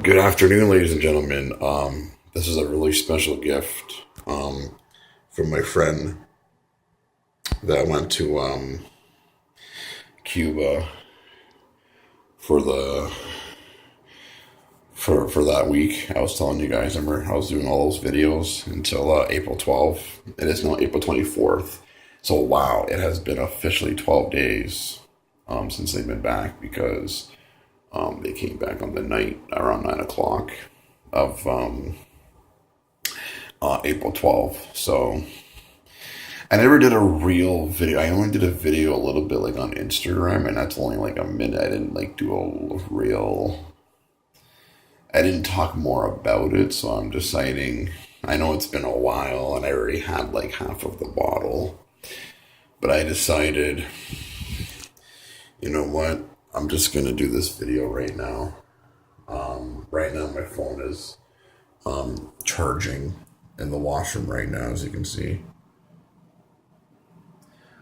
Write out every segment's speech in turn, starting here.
Good afternoon, ladies and gentlemen. This is a really special gift from my friend that went to Cuba for the for that week. I was telling you guys, I was doing all those videos until April 12th. It is now April 24th. So wow, it has been officially 12 days since they've been back because they came back on the night around 9 o'clock of April 12th. So I never did a real video. I only did a video a little bit like on Instagram, and that's only like a minute. I didn't like do a real. I didn't talk more about it, so I'm deciding. I know it's been a while, and I already had like half of the bottle, but I decided, you know what? I'm just gonna do this video right now. Right now, my phone is charging in the washroom right now, as you can see.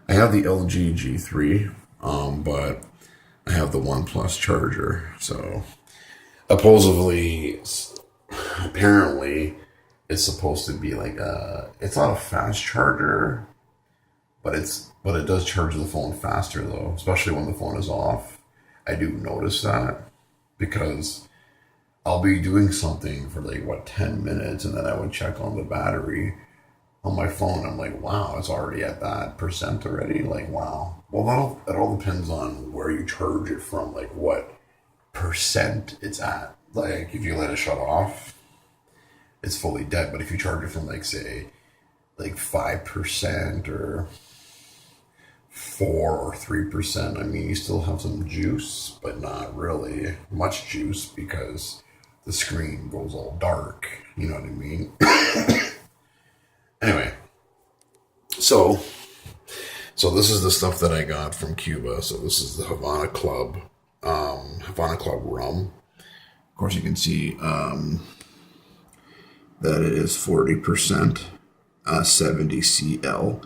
I have the LG G3, but I have the OnePlus charger. So, supposedly, apparently, it's supposed to be like it's not a fast charger, but it does charge the phone faster though, especially when the phone is off. I do notice that because I'll be doing something for like 10 minutes, and then I would check on the battery on my phone. I'm like, wow, it's already at that percent already. Like, wow. Well, it all depends on where you charge it from, like what percent it's at. Like, if you let it shut off, it's fully dead. But if you charge it from, like, say, like 5% or 4 or 3%, I mean, you still have some juice, but not really much juice because the screen goes all dark. You know what I mean? Anyway, so this is the stuff that I got from Cuba. So this is the Havana Club rum. Of course, you can see that it is 40%, 70 CL,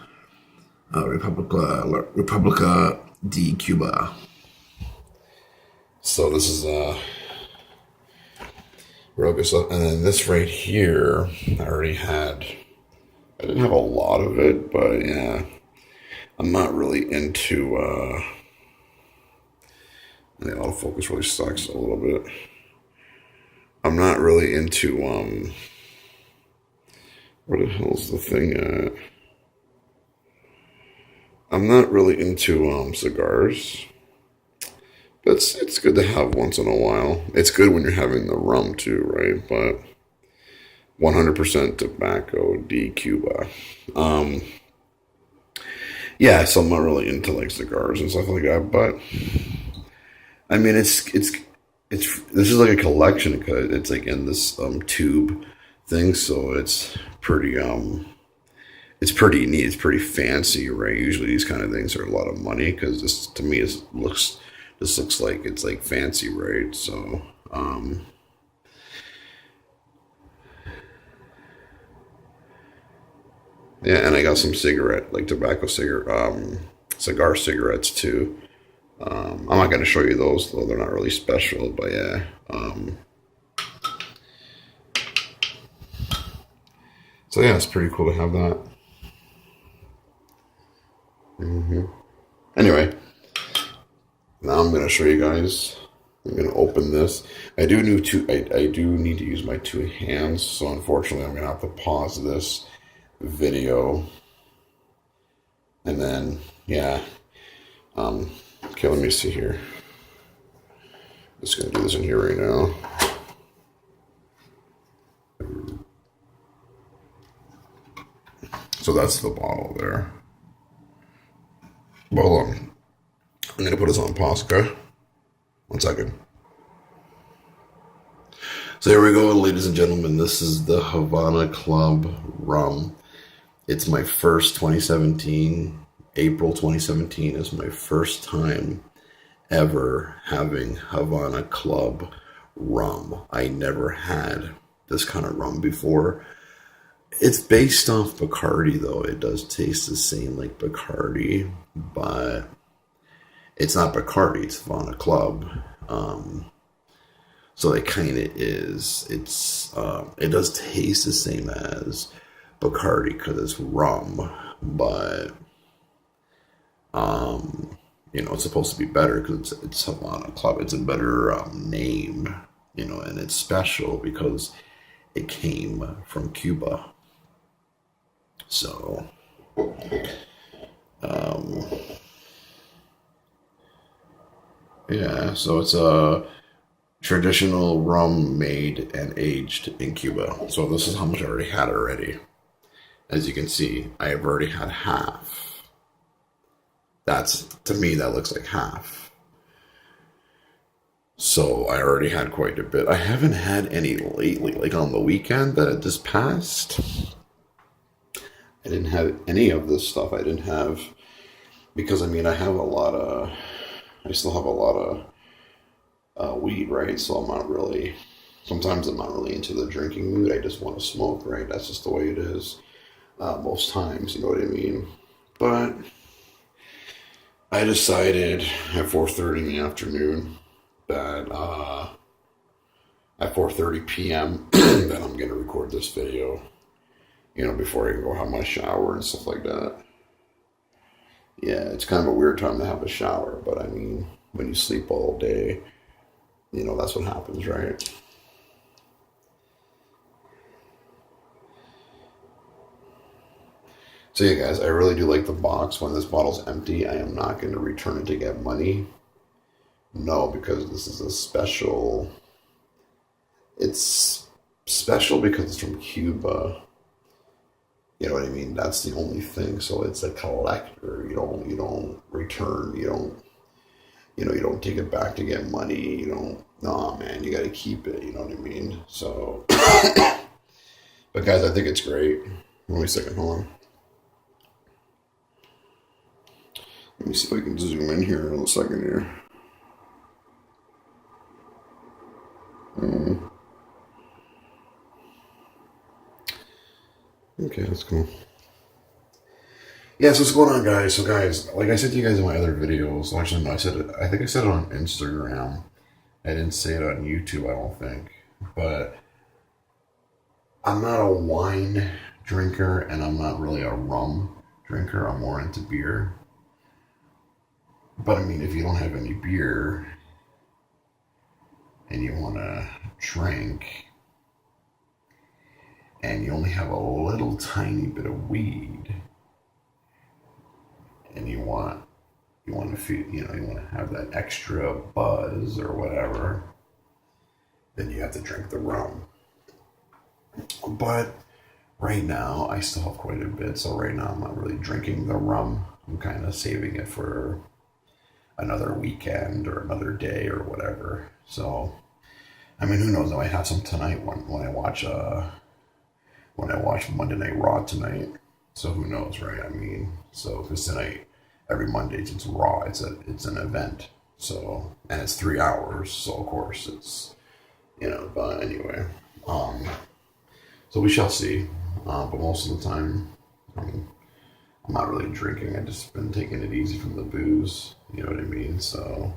Republica de Cuba. So this is real good stuff. And then this right here, I didn't have a lot of it, but yeah, I'm not really into. The autofocus really sucks a little bit. I'm not really into where the hell's the thing at? I'm not really into cigars. But it's good to have once in a while. It's good when you're having the rum too, right? But 100% tobacco de Cuba. Yeah, so I'm not really into like cigars and stuff like that, but I mean this is like a collection because it's like in this tube thing, so it's pretty neat. It's pretty fancy, right? Usually these kind of things are a lot of money because this to me this looks like it's like fancy, right? So yeah, and I got some cigar cigarettes too. I'm not gonna show you those though; they're not really special. But yeah, so yeah, it's pretty cool to have that. Anyway, now I'm gonna show you guys. I'm gonna open this. I do need to use my two hands, so unfortunately, I'm gonna have to pause this video, and then yeah. Okay, let me see here. Just gonna do this in here right now. So that's the bottle there. Well, I'm gonna put this on pause, okay? 1 second. So here we go, ladies and gentlemen. This is the Havana Club rum. It's my first 2017. April 2017 is my first time ever having Havana Club rum. I never had this kind of rum before. It's based off Bacardi, though. It does taste the same like Bacardi, but it's not Bacardi, it's Havana Club. So it kind of is. It does taste the same as Bacardi because it's rum, but it's supposed to be better because it's Havana Club. It's a better name, and it's special because it came from Cuba. So, um, yeah, so it's a traditional rum made and aged in Cuba. So this is how much I already had already. As you can see, I have already had half. That's, to me, that looks like half. So I already had quite a bit. I haven't had any lately, like on the weekend that it just passed. I didn't have any of this stuff. I didn't have, because I mean, I still have a lot of weed, right? So sometimes I'm not really into the drinking mood. I just want to smoke, right? That's just the way it is most times, you know what I mean? But I decided at 4:30 in the afternoon that at 4:30 p.m. that I'm gonna record this video, before I can go have my shower and stuff like that. Yeah, it's kind of a weird time to have a shower, but I mean, when you sleep all day, that's what happens, right? So yeah, guys, I really do like the box. When this bottle's empty, I am not going to return it to get money. No, because this is a special. It's special because it's from Cuba. You know what I mean? That's the only thing. So it's a collector. You don't return. You don't take it back to get money. Nah, man, you got to keep it. You know what I mean? So, but guys, I think it's great. Wait a second, hold on. Let me see if I can zoom in here in a second here. Okay, that's cool. Yeah, so what's going on, guys? So, guys, like I said to you guys in my other videos, actually, no, I think I said it on Instagram. I didn't say it on YouTube, I don't think. But I'm not a wine drinker, and I'm not really a rum drinker. I'm more into beer. But I mean, if you don't have any beer and you want to drink and you only have a little tiny bit of weed and you want to feel, you want to have that extra buzz or whatever, then you have to drink the rum. But right now, I still have quite a bit. So right now, I'm not really drinking the rum. I'm kind of saving it for another weekend or another day or whatever. So, I mean, who knows? I might have some tonight when I watch Monday Night Raw tonight. So who knows, right? I mean, so because tonight, every Monday it's Raw. It's an event. So, and it's 3 hours. So of course it's But anyway, so we shall see. But most of the time, I mean, I'm not really drinking. I just been taking it easy from the booze. You know what I mean? So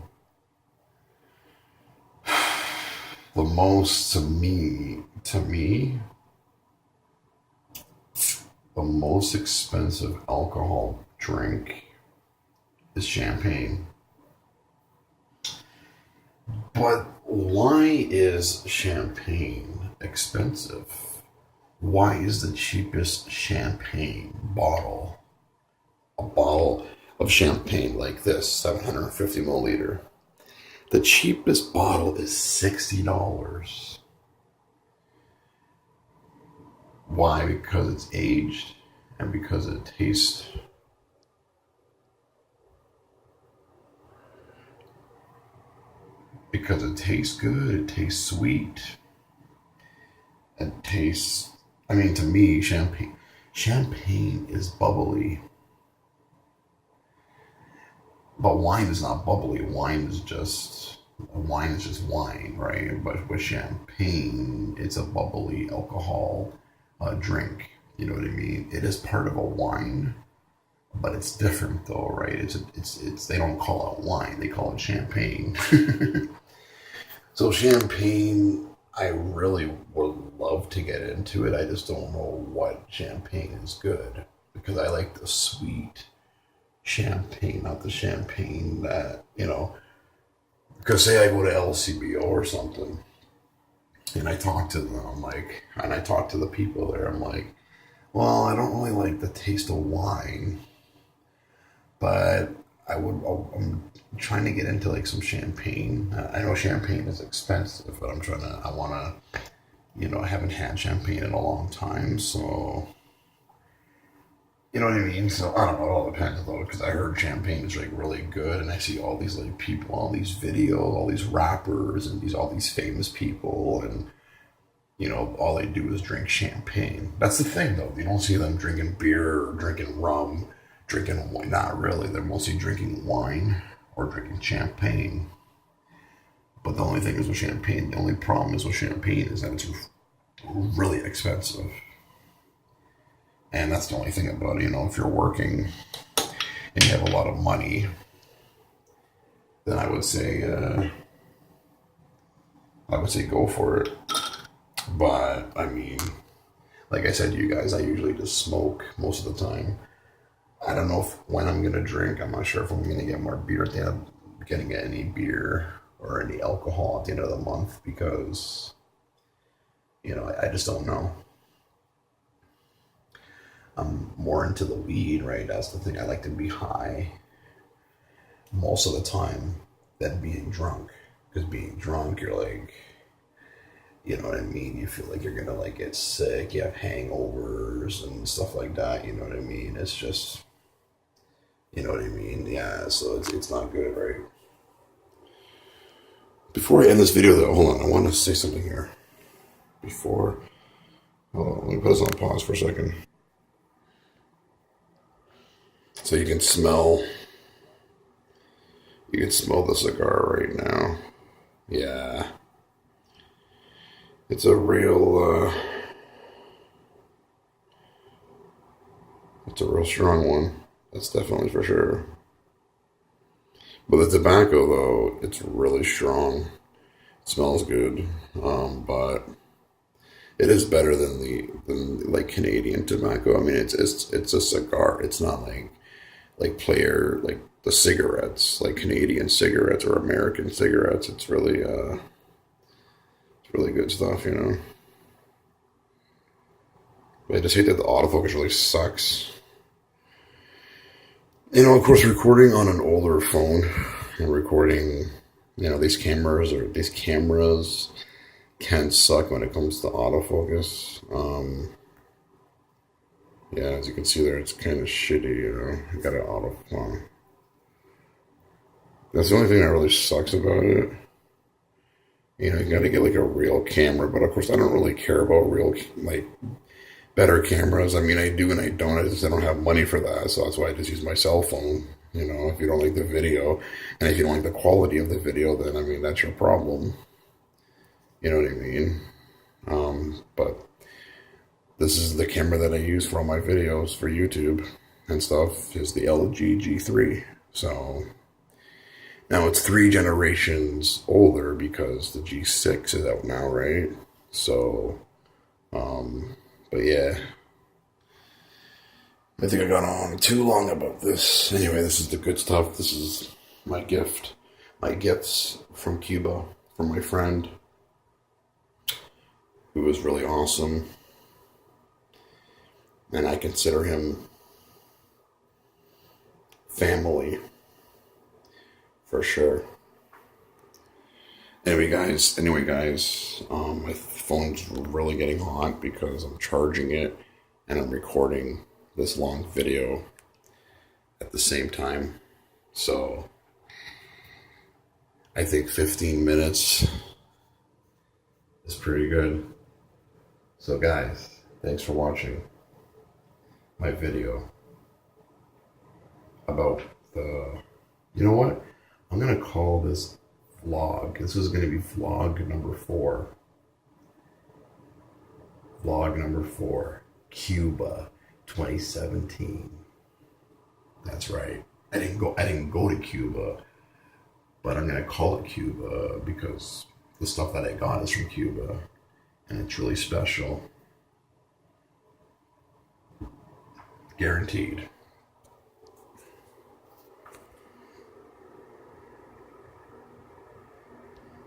the most to me, the most expensive alcohol drink is champagne. But why is champagne expensive? Why is the cheapest champagne bottle a bottle of champagne like this, 750 milliliter? The cheapest bottle is $60. Why? Because it's aged and because it tastes good, it tastes sweet, it tastes, I mean, to me, champagne is bubbly. But wine is not bubbly. Wine is just wine, right? But with champagne, it's a bubbly alcohol drink. You know what I mean? It is part of a wine, but it's different though, right? It's they don't call it wine, they call it champagne. So champagne, I really would love to get into it. I just don't know what champagne is good because I like the sweet champagne, not the champagne that, because say I go to LCBO or something and I talk to them, and I talk to the people there, I'm like, well, I don't really like the taste of wine, but I'm trying to get into like some champagne. I know champagne is expensive, but I want to, I haven't had champagne in a long time, so you know what I mean? So I don't know, it all depends though, because I heard champagne is like really good, and I see all these like people, all these videos, all these rappers, and all these famous people, and all they do is drink champagne. That's the thing though, you don't see them drinking beer or drinking rum, drinking wine. Not really. They're mostly drinking wine or drinking champagne. But the only thing is with champagne, the only problem is with champagne is that it's really expensive. And that's the only thing about it. If you're working and you have a lot of money, then I would say go for it. But I mean, like I said to you guys, I usually just smoke most of the time. I don't know when I'm gonna drink. I'm not sure if I'm gonna get more beer at the end of getting any beer or any alcohol at the end of the month because I just don't know. I'm more into the weed, right? That's the thing. I like to be high most of the time than being drunk. Because being drunk, you're like, you know what I mean? You feel like you're gonna like get sick. You have hangovers and stuff like that. You know what I mean? It's just, you know what I mean? Yeah. So it's not good, right? Before I end this video, though, hold on. I want to say something here. Hold on. Let me put this on pause for a second. So you can smell the cigar right now. Yeah. It's a real strong one. That's definitely for sure. But the tobacco, though, it's really strong. It smells good. But it is better than like Canadian tobacco. I mean, it's a cigar. It's not like the cigarettes, like Canadian cigarettes or American cigarettes. It's really good stuff. But I just hate that the autofocus really sucks. Of course, recording on an older phone and recording, these cameras can suck when it comes to autofocus. Yeah, as you can see there, it's kind of shitty, I got an autofocus. That's the only thing that really sucks about it. You gotta get like a real camera, but of course I don't really care about real, like, better cameras. I mean, I do and I don't. I don't have money for that, so that's why I just use my cell phone. If you don't like the video, and if you don't like the quality of the video, then I mean that's your problem. You know what I mean? But this is the camera that I use for all my videos for YouTube and stuff. Is the LG G3. So now it's 3 generations older because the G6 is out now, right? So, but yeah, I think I got on too long about this. Anyway, this is the good stuff. This is my gift. My gifts from Cuba, from my friend, who was really awesome. And I consider him family, for sure. Anyway, guys, my phone's really getting hot because I'm charging it and I'm recording this long video at the same time. So I think 15 minutes is pretty good. So guys, thanks for watching my video about you know what? I'm going to call this vlog. This is going to be vlog number 4. Vlog number 4. Cuba 2017. That's right. I didn't go to Cuba, but I'm going to call it Cuba because the stuff that I got is from Cuba, and it's really special. Guaranteed.